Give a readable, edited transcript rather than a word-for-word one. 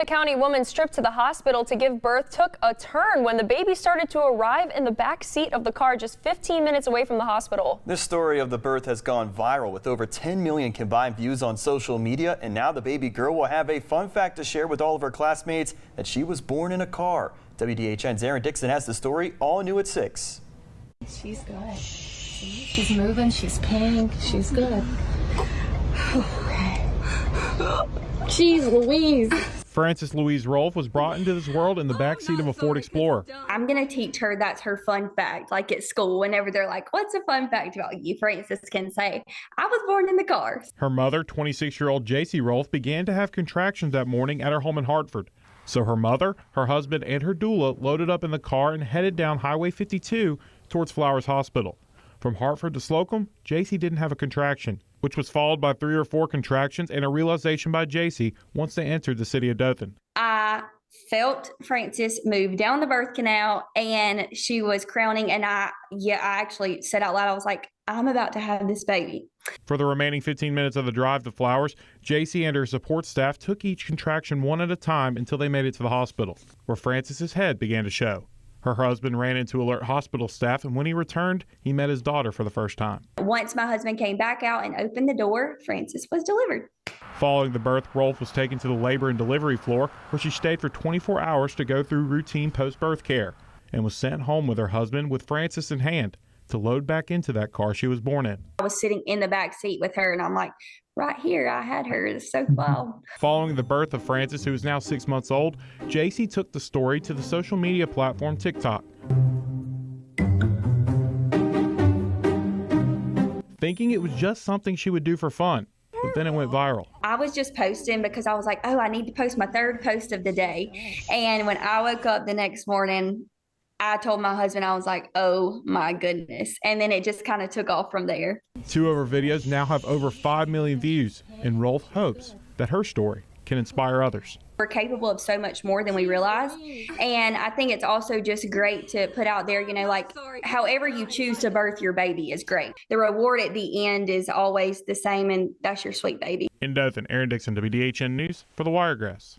A county woman's trip to the hospital to give birth took a turn when the baby started to arrive in the back seat of the car just 15 minutes away from the hospital. This story of the birth has gone viral with over 10 million combined views on social media, and now the baby girl will have a fun fact to share with all of her classmates that she was born in a car. WDHN's Aaron Dixon has the story all new at 6. She's good. She's moving. She's pink. She's good. Jeez Louise. Frances Louise Rolfe was brought into this world in the backseat of a Ford Explorer. I'm going to teach her that's her fun fact. Like at school, whenever they're like, what's a fun fact about you? Frances can say, I was born in the car. Her mother, 26-year-old J.C. Rolfe, began to have contractions that morning at her home in Hartford. So her mother, her husband, and her doula loaded up in the car and headed down Highway 52 towards Flowers Hospital. From Hartford to Slocum, J.C. didn't have a contraction, which was followed by 3 or 4 contractions and a realization by J.C. once they entered the city of Dothan. I felt Frances move down the birth canal and she was crowning, and I actually said out loud, I was like, I'm about to have this baby. For the remaining 15 minutes of the drive to Flowers, J.C. and her support staff took each contraction one at a time until they made it to the hospital, where Frances's head began to show. Her husband ran in to alert hospital staff, and when he returned, he met his daughter for the first time. Once my husband came back out and opened the door, Frances was delivered. Following the birth, Rolfe was taken to the labor and delivery floor, where she stayed for 24 hours to go through routine post-birth care, and was sent home with her husband with Frances in hand to load back into that car she was born in. I was sitting in the back seat with her, and I'm like, right here, I had her. It's so wild. Following the birth of Frances, who is now 6 months old, J.C. took the story to the social media platform TikTok. Thinking it was just something she would do for fun, but then it went viral. I was just posting because I was like, oh, I need to post my 3rd post of the day. And when I woke up the next morning, I told my husband, I was like, oh my goodness. And then it just kind of took off from there. 2 of her videos now have over 5 million views, and Rolfe hopes that her story can inspire others. We're capable of so much more than we realize. And I think it's also just great to put out there, you know, like however you choose to birth your baby is great. The reward at the end is always the same, and that's your sweet baby. In Dothan, Aaron Dixon, WDHN News for the Wiregrass.